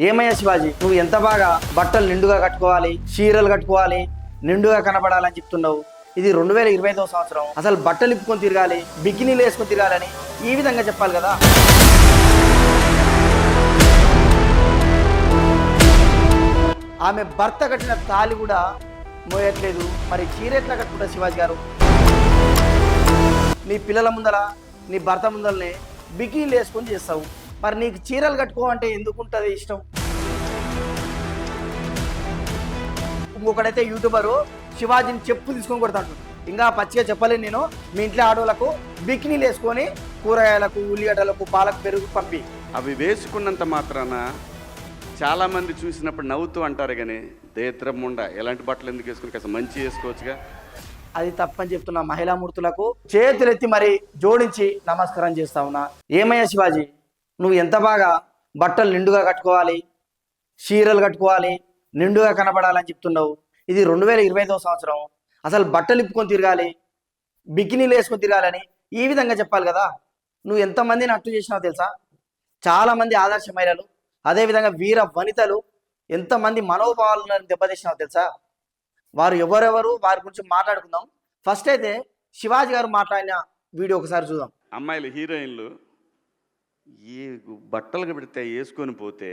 ఏమయ్యా శివాజీ, నువ్వు ఎంత బాగా బట్టలు నిండుగా కట్టుకోవాలి, చీరలు కట్టుకోవాలి, నిండుగా కనబడాలని చెప్తున్నావు. ఇది 2025వ సంవత్సరం. అసలు బట్టలు ఇప్పుకొని తిరగాలి, బికినీలు వేసుకొని తిరగాలని ఈ విధంగా చెప్పాలి కదా. ఆమె భర్త కట్టిన తాళి కూడా మోయట్లేదు, మరి చీర ఎట్లా కట్టుకుంటా శివాజీ గారు? నీ పిల్లల ముందల, నీ భర్త ముందలనే బికినీలు వేసుకొని చేస్తావు, మరి నీకు చీరలు కట్టుకోవంటే ఎందుకుంటుంది ఇష్టం? ఇంకొకడైతే యూట్యూబరు శివాజీని చెప్పు తీసుకొని కొడతాడు. ఇంకా పచ్చిగా చెప్పలేను నేను. మీ ఇంట్లో ఆడవాళ్ళకు బికినీలు వేసుకొని కూరగాయలకు, ఉల్లిగడ్డలకు, పాలకు, పెరుగు పంపి అవి వేసుకున్నంత మాత్రాన చాలామంది చూసినప్పుడు నవ్వుతూ అంటారు కానీ దేత్రముండ ఎలాంటి బట్టలు ఎందుకు వేసుకుని కాస్త మంచి వేసుకోవచ్చుగా. అది తప్పని చెప్తున్నా. మహిళామూర్తులకు చేతులెత్తి మరి జోడించి నమస్కారం చేస్తా ఉన్నా. ఏమయ్యా శివాజీ, నువ్వు ఎంత బాగా బట్టలు నిండుగా కట్టుకోవాలి, చీరలు కట్టుకోవాలి, నిండుగా కనబడాలని చెప్తున్నావు. ఇది 2025వ సంవత్సరం. అసలు బట్టలు ఇప్పుకొని తిరగాలి, బికినీలు వేసుకొని తిరగాలని ఈ విధంగా చెప్పాలి కదా. నువ్వు ఎంతమందిని అట్టు చేసినావు తెలుసా? చాలామంది ఆదర్శ మహిళలు, అదేవిధంగా వీర వనితలు ఎంతమంది మనోభావాలను దెబ్బతీసినావు తెలుసా? వారు ఎవరెవరు, వారి గురించి మాట్లాడుకుందాం. ఫస్ట్ అయితే శివాజీ గారు మాట్లాడిన వీడియో ఒకసారి చూద్దాం. అమ్మాయిలు హీరోయిన్లు ఈ బట్టలు పెడితే వేసుకొని పోతే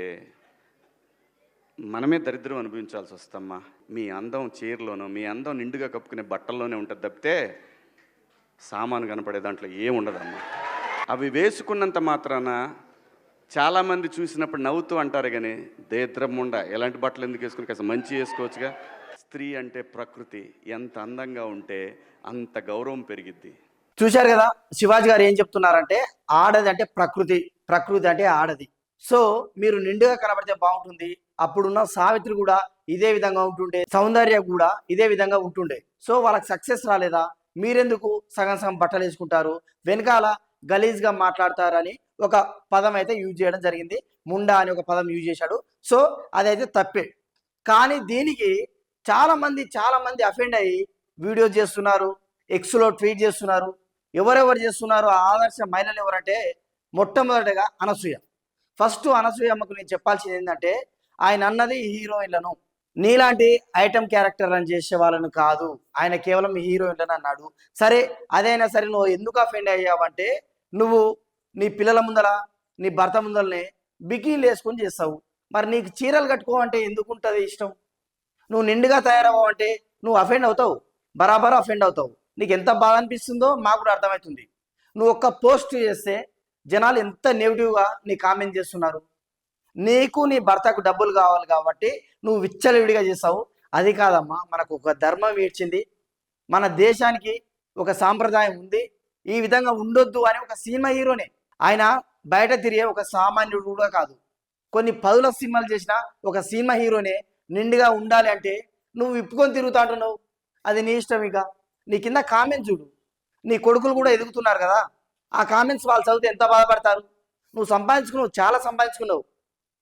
మనమే దరిద్రం అనుభవించాల్సి వస్తమ్మా. మీ అందం చీరలోనో, మీ అందం నిండుగా కప్పుకునే బట్టల్లోనే ఉంటుంది తప్పితే సామాను కనపడే దాంట్లో ఏముండదమ్మా. అవి వేసుకున్నంత మాత్రాన చాలామంది చూసినప్పుడు నవ్వుతూ అంటారు కానీ దేత్రముండ ఎలాంటి బట్టలు ఎందుకు వేసుకుని కాస్త మంచి వేసుకోవచ్చుగా. స్త్రీ అంటే ప్రకృతి, ఎంత అందంగా ఉంటే అంత గౌరవం పెరిగిద్ది. చూశారు కదా శివాజీ గారు ఏం చెప్తున్నారంటే, ఆడది అంటే ప్రకృతి, ప్రకృతి అంటే ఆడది. సో మీరు నిండుగా కనబడితే బాగుంటుంది. అప్పుడున్న సావిత్రి కూడా ఇదే విధంగా ఉంటుండే, సౌందర్య కూడా ఇదే విధంగా ఉంటుండే. సో వాళ్ళకి సక్సెస్ రాలేదా? మీరెందుకు సగం సగం బట్టలు వేసుకుంటారు, వెనకాల గలీజ్గా మాట్లాడతారని ఒక పదం అయితే యూజ్ చేయడం జరిగింది. ముండా అని ఒక పదం యూజ్ చేశాడు. సో అదైతే తప్పే. కానీ దీనికి చాలా మంది అఫెండ్ అయ్యి వీడియో చేస్తున్నారు, ఎక్స్లో ట్వీట్ చేస్తున్నారు. ఎవరెవరు చేస్తున్నారు? ఆదర్శ మహిళలు ఎవరంటే మొట్టమొదటిగా అనసూయ. ఫస్ట్ అనసూయమ్మకు నేను చెప్పాల్సింది ఏంటంటే, ఆయన అన్నది హీరోయిన్లను, నీలాంటి ఐటమ్ క్యారెక్టర్లను చేసే వాళ్ళను కాదు, ఆయన కేవలం హీరోయిన్లను అన్నాడు. సరే, అదైనా సరే నువ్వు ఎందుకు అఫెండ్ అయ్యావంటే, నువ్వు నీ పిల్లల ముందర, నీ భర్త ముందరనే బికినీలు వేసుకొని చేస్తావు, మరి నీకు చీరలు కట్టుకోవంటే ఎందుకుంటుంది ఇష్టం? నువ్వు నిండుగా తయారవ్వమంటే నువ్వు అఫెండ్ అవుతావు, బరాబర్ అఫెండ్ అవుతావు. నీకు ఎంత బాధ అనిపిస్తుందో మాకు కూడా అర్థమవుతుంది. నువ్వు ఒక్క పోస్ట్ చేస్తే జనాలు ఎంత నెగిటివ్గా నీ కామెంట్ చేస్తున్నారు. నీకు నీ భర్తకు డబ్బులు కావాలి కాబట్టి నువ్వు విచ్చలవిడిగా చేస్తావు. అది కాదమ్మా, మనకు ఒక ధర్మం ఇచ్చింది, మన దేశానికి ఒక సాంప్రదాయం ఉంది, ఈ విధంగా ఉండొద్దు అని ఒక సినిమా హీరోనే. ఆయన బయట తిరిగే ఒక సామాన్యుడు కూడా కాదు. కొన్ని పదుల సినిమాలు చేసిన ఒక సినిమా హీరోనే నిండుగా ఉండాలి అంటే నువ్వు విప్పుకొని తిరుగుతా అంటున్నావు. అది నీ ఇష్టం. ఇక నీ కింద కామెంట్స్ చూడు. నీ కొడుకులు కూడా ఎదుగుతున్నారు కదా, ఆ కామెంట్స్ వాళ్ళు చదివితే ఎంత బాధపడతారు. నువ్వు సంపాదించుకున్నావు, చాలా సంపాదించుకున్నావు,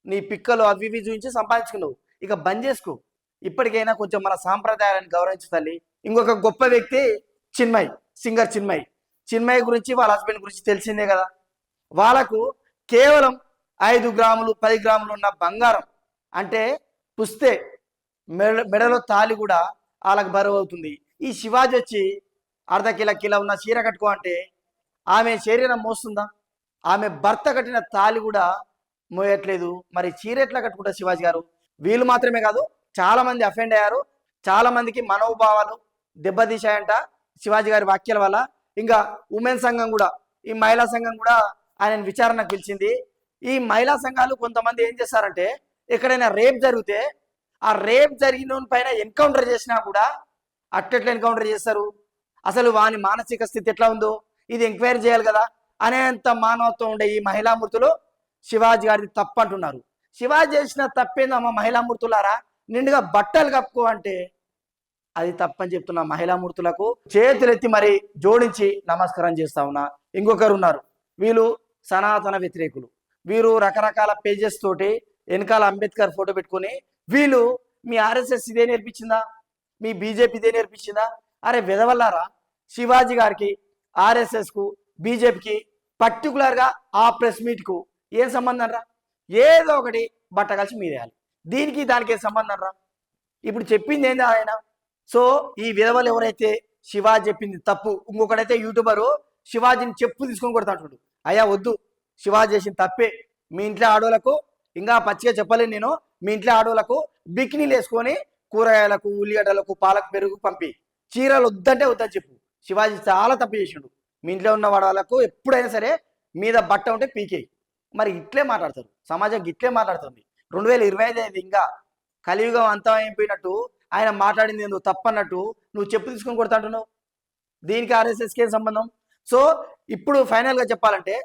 నీ పిక్కలు అవి ఇవి చూపించి సంపాదించుకున్నావు. ఇక బంద్ చేసుకో. ఇప్పటికైనా కొంచెం మన సాంప్రదాయాలను గౌరవించు తల్లి. ఇంకొక గొప్ప వ్యక్తి చిన్మయ్, సింగర్ చిన్మయ్ గురించి, వాళ్ళ హస్బెండ్ గురించి తెలిసిందే కదా. వాళ్ళకు కేవలం 5 గ్రాములు 10 గ్రాములు ఉన్న బంగారం అంటే పుస్తే మెడలో తాలి కూడా వాళ్ళకి బరువు అవుతుంది. ఈ శివాజీ వచ్చి అర్ధ కిలో ఉన్న చీర కట్టుకో అంటే ఆమె శరీరం మోస్తుందా? ఆమె భర్త కట్టిన తాలి కూడా మోయట్లేదు, మరి చీర ఎట్లా కట్టుకుంటారు శివాజీ గారు? వీళ్ళు మాత్రమే కాదు, చాలా మంది అఫెండ్ అయ్యారు. చాలా మందికి మనోభావాలు దెబ్బతీశాయంట శివాజీ గారి వ్యాఖ్యల వల్ల. ఇంకా ఉమెన్ సంఘం కూడా, ఈ మహిళా సంఘం కూడా ఆయన విచారణకు పిలిచింది. ఈ మహిళా సంఘాలు కొంతమంది ఏం చేస్తారంటే, ఎక్కడైనా రేప్ జరిగితే ఆ రేప్ జరిగిన పైన ఎన్కౌంటర్ చేసినా కూడా అట్లెట్లా ఎన్కౌంటర్ చేస్తారు? అసలు వాని మానసిక స్థితి ఎట్లా ఉందో ఇది ఎంక్వైరీ చేయాలి కదా అనేంత మానవత్వం ఉండే ఈ మహిళామూర్తులు శివాజీ గారిది తప్పు అంటున్నారు. శివాజీ చేసిన తప్పేందమ్మా మహిళామూర్తులారా? నిండుగా బట్టలు కప్పుకో అంటే అది తప్పని చెప్తున్నా. మహిళామూర్తులకు చేతులెత్తి మరి జోడించి నమస్కారం చేస్తా ఉన్నా. ఇంకొకరు ఉన్నారు, వీళ్ళు సనాతన వ్యతిరేకులు. వీరు రకరకాల పేజెస్ తోటి వెనకాల అంబేద్కర్ ఫోటో పెట్టుకుని, వీళ్ళు మీ ఆర్ఎస్ఎస్ ఇదే నేర్పించిందా, మీ బీజేపీ ఇదే నేర్పించిందా? అరే విధవల్లారా, శివాజీ గారికి, ఆర్ఎస్ఎస్కు, బీజేపీకి, పర్టికులర్గా ఆ ప్రెస్ మీట్కు ఏం సంబంధం రా? ఏదో ఒకటి బట్ట కలిసి మీరేయాలి. దీనికి దానికి సంబంధం రా. ఇప్పుడు చెప్పింది ఏంది ఆయన. సో ఈ విధవలు ఎవరైతే శివాజీ చెప్పింది తప్పు, ఇంకొకడైతే యూట్యూబరు శివాజీని చెప్పు తీసుకొని కొడతాడు. అయ్యా వద్దు, శివాజీ చేసిన తప్పే. మీ ఇంట్లో ఆడోళ్ళకు ఇంకా పచ్చిగా చెప్పలేను నేను, మీ ఇంట్లో ఆడోళ్ళకు బికినీలు వేసుకొని కూరగాయలకు ఉల్లిగడ్డలకు పాలకు పెరుగు పంపి చీరలు వద్దంటే వద్దని చెప్పు. శివాజీ చాలా తప్పు చేసిండు. మీ ఇంట్లో ఉన్న వాళ్ళకు ఎప్పుడైనా సరే మీద బట్ట ఉంటే పీకేయి. మరి ఇట్లే మాట్లాడతారు, సమాజం ఇట్లే మాట్లాడుతుంది. 2025 ఇంకా కలియుగం అంతం అయిపోయినట్టు ఆయన మాట్లాడింది నువ్వు తప్పన్నట్టు నువ్వు చెప్పు తీసుకొని కొడతాంటున్నావు. దీనికి ఆర్ఎస్ఎస్కి ఏం సంబంధం? సో ఇప్పుడు ఫైనల్గా చెప్పాలంటే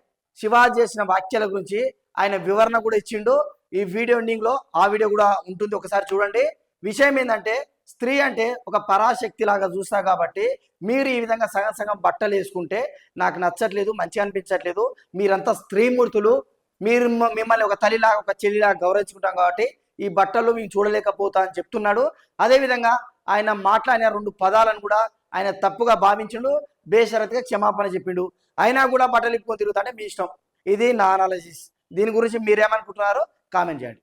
శివాజీ చేసిన వ్యాఖ్యల గురించి ఆయన వివరణ కూడా ఇచ్చిండు. ఈ వీడియో ఎండింగ్లో ఆ వీడియో కూడా ఉంటుంది, ఒకసారి చూడండి. విషయం ఏంటంటే స్త్రీ అంటే ఒక పరాశక్తి లాగా చూస్తా కాబట్టి మీరు ఈ విధంగా సగం సగం బట్టలు వేసుకుంటే నాకు నచ్చట్లేదు, మంచిగా అనిపించట్లేదు. మీరంతా స్త్రీమూర్తులు, మీరు మిమ్మల్ని ఒక తల్లిలాగా ఒక చెల్లిలాగా గౌరవించుకుంటాం కాబట్టి ఈ బట్టలు మేము చూడలేకపోతా అని చెప్తున్నాడు. అదేవిధంగా ఆయన మాట్లాడిన 2 పదాలను కూడా ఆయన తప్పుగా భావించిండు, బేషరతుగా క్షమాపణ చెప్పిండు. అయినా కూడా బట్టలు ఇప్పుకొని తిరుగుతుంటే మీ ఇష్టం. ఇది నా అనాలసిస్. దీని గురించి మీరేమనుకుంటున్నారో కామెంట్ చేయండి.